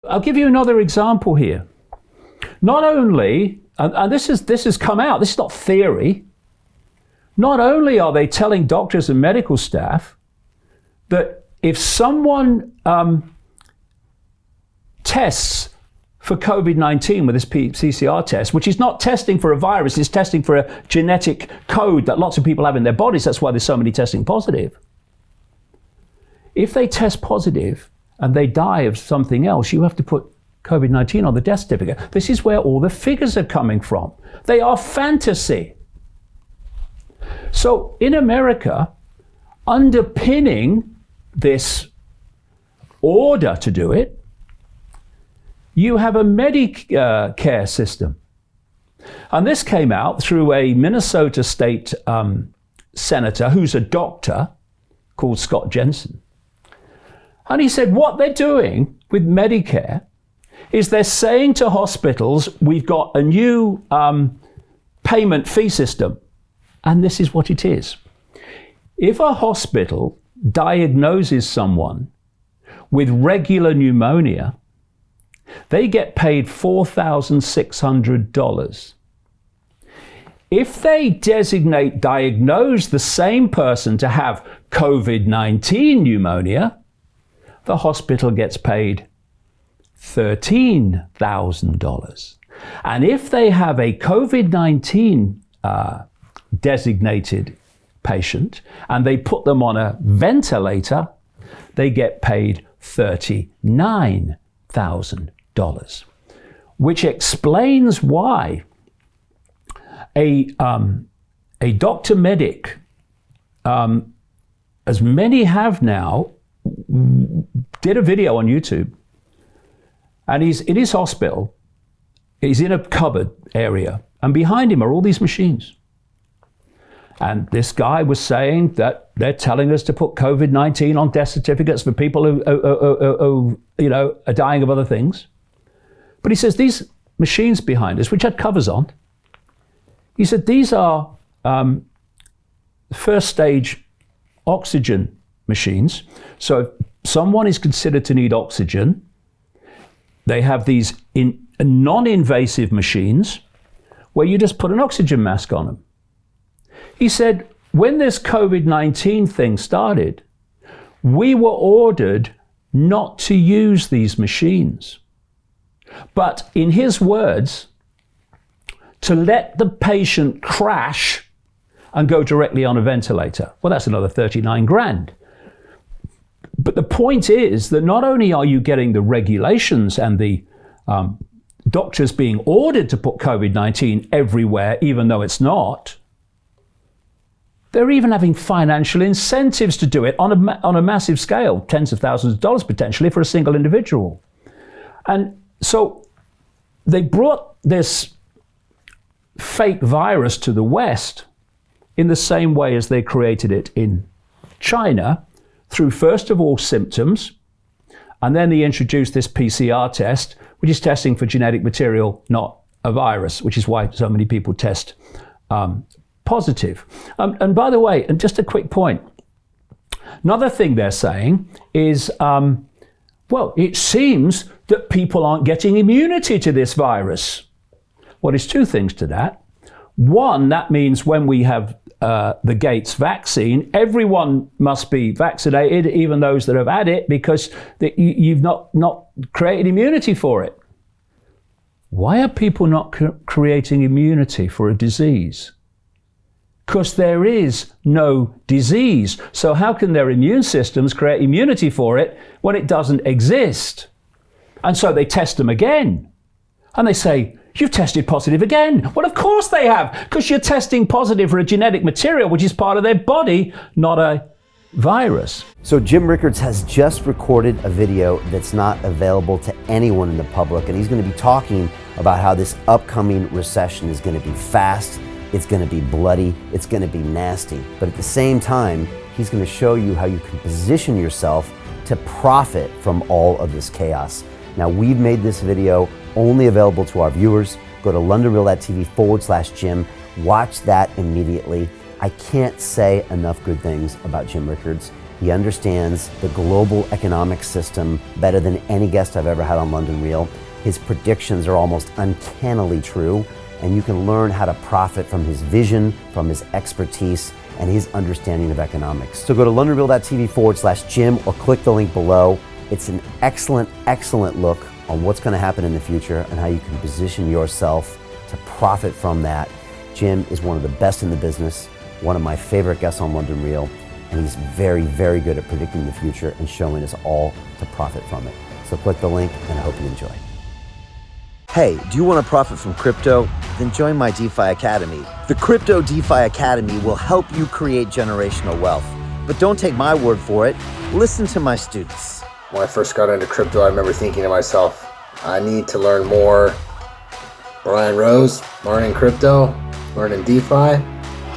I'll give you another example here. Not only, and this has come out, this is not theory, not only are they telling doctors and medical staff that if someone tests for COVID-19 with this PCR test, which is not testing for a virus, it's testing for a genetic code that lots of people have in their bodies, that's why there's so many testing positive. If they test positive and they die of something else, you have to put COVID-19 on the death certificate. This is where all the figures are coming from. They are fantasy. So in America, underpinning this order to do it, you have a Medicare system. And this came out through a Minnesota state senator who's a doctor called Scott Jensen. And he said what they're doing with Medicare is they're saying to hospitals, we've got a new payment fee system. And this is what it is. If a hospital diagnoses someone with regular pneumonia, they get paid $4,600. If they diagnose the same person to have COVID-19 pneumonia, the hospital gets paid $13,000. And if they have a COVID-19 designated patient and they put them on a ventilator, they get paid $39,000, which explains why a doctor medic, as many have now, did a video on YouTube, and he's in his hospital, he's in a cupboard area, and behind him are all these machines. And this guy was saying that they're telling us to put COVID-19 on death certificates for people who are dying of other things. But he says these machines behind us, which had covers on, he said these are first stage oxygen machines. So if someone is considered to need oxygen, they have these non-invasive machines where you just put an oxygen mask on them. He said, when this COVID-19 thing started, we were ordered not to use these machines. But in his words, to let the patient crash and go directly on a ventilator. Well, that's another 39 grand. But the point is that not only are you getting the regulations and the doctors being ordered to put COVID-19 everywhere, even though it's not, they're even having financial incentives to do it on a massive scale, tens of thousands of dollars potentially for a single individual. And so they brought this fake virus to the West in the same way as they created it in China, through first of all symptoms, and then they introduced this PCR test, which is testing for genetic material, not a virus, which is why so many people test positive. And by the way, and just a quick point, another thing they're saying is, well, it seems that people aren't getting immunity to this virus. Well, there's two things to that. One, that means when we have the Gates vaccine, everyone must be vaccinated, even those that have had it, because you've not created immunity for it. Why are people not creating immunity for a disease? Because there is no disease. So how can their immune systems create immunity for it when it doesn't exist? And so they test them again. And they say, you've tested positive again. Well, of course they have, because you're testing positive for a genetic material, which is part of their body, not a virus. So Jim Rickards has just recorded a video that's not available to anyone in the public, and he's going to be talking about how this upcoming recession is going to be fast, it's going to be bloody, it's going to be nasty. But at the same time, he's going to show you how you can position yourself to profit from all of this chaos. Now, we've made this video only available to our viewers. Go to londonreal.tv/Jim. Watch that immediately. I can't say enough good things about Jim Rickards. He understands the global economic system better than any guest I've ever had on London Real. His predictions are almost uncannily true, and you can learn how to profit from his vision, from his expertise, and his understanding of economics. So go to londonreal.tv/Jim or click the link below. It's an excellent, excellent look on what's going to happen in the future and how you can position yourself to profit from that. Jim is one of the best in the business, one of my favorite guests on London Real, and he's very, very good at predicting the future and showing us all to profit from it. So click the link, and I hope you enjoy. Hey, do you want to profit from crypto? Then join my DeFi Academy. The Crypto DeFi Academy will help you create generational wealth. But don't take my word for it. Listen to my students. When I first got into crypto, I remember thinking to myself, I need to learn more. Brian Rose, learning crypto, learning DeFi,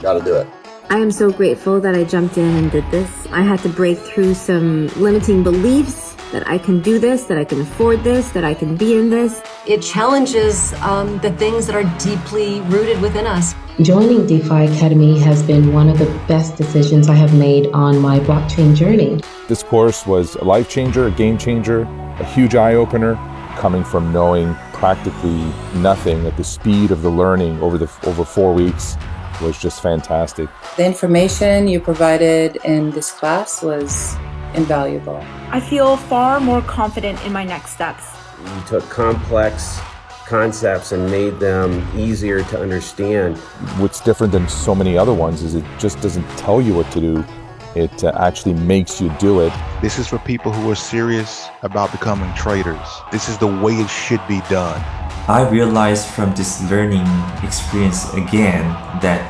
gotta do it. I am so grateful that I jumped in and did this. I had to break through some limiting beliefs that I can do this, that I can afford this, that I can be in this. It challenges the things that are deeply rooted within us. Joining DeFi Academy has been one of the best decisions I have made on my blockchain journey. This course was a life changer, a game changer, a huge eye-opener, coming from knowing practically nothing at the speed of the learning over 4 weeks was just fantastic. The information you provided in this class was invaluable. I feel far more confident in my next steps. You took complex concepts and made them easier to understand. What's different than so many other ones is it just doesn't tell you what to do. It actually makes you do it. This is for people who are serious about becoming traders. This is the way it should be done. I realized from this learning experience again that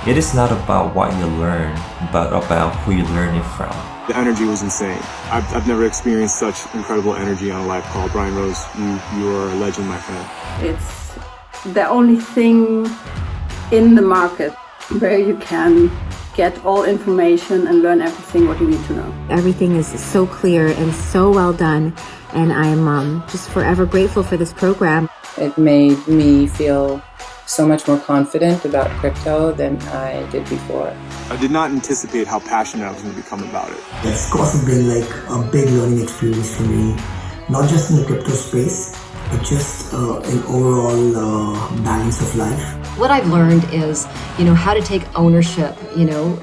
it is not about what you learn, but about who you learn it from. The energy was insane. I've never experienced such incredible energy on a live call. Brian Rose, you are a legend, my friend. It's the only thing in the market where you can get all information and learn everything what you need to know. Everything is so clear and so well done, and I am just forever grateful for this program. It made me feel so much more confident about crypto than I did before. I did not anticipate how passionate I was going to become about it. It's also been like a big learning experience for me, not just in the crypto space, but just an overall balance of life. What I've learned is, how to take ownership,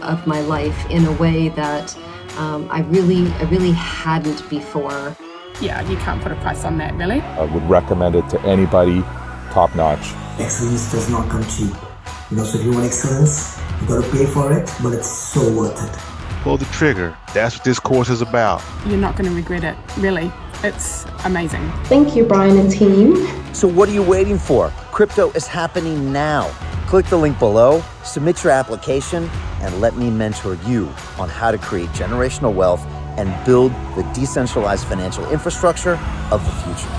of my life in a way that I really hadn't before. Yeah, you can't put a price on that, really. I would recommend it to anybody, top notch. Excellence does not come cheap. So if you want excellence, you got to pay for it, but it's so worth it. Pull the trigger. That's what this course is about. You're not going to regret it, really. It's amazing. Thank you, Brian and team. So what are you waiting for? Crypto is happening now. Click the link below, submit your application, and let me mentor you on how to create generational wealth and build the decentralized financial infrastructure of the future.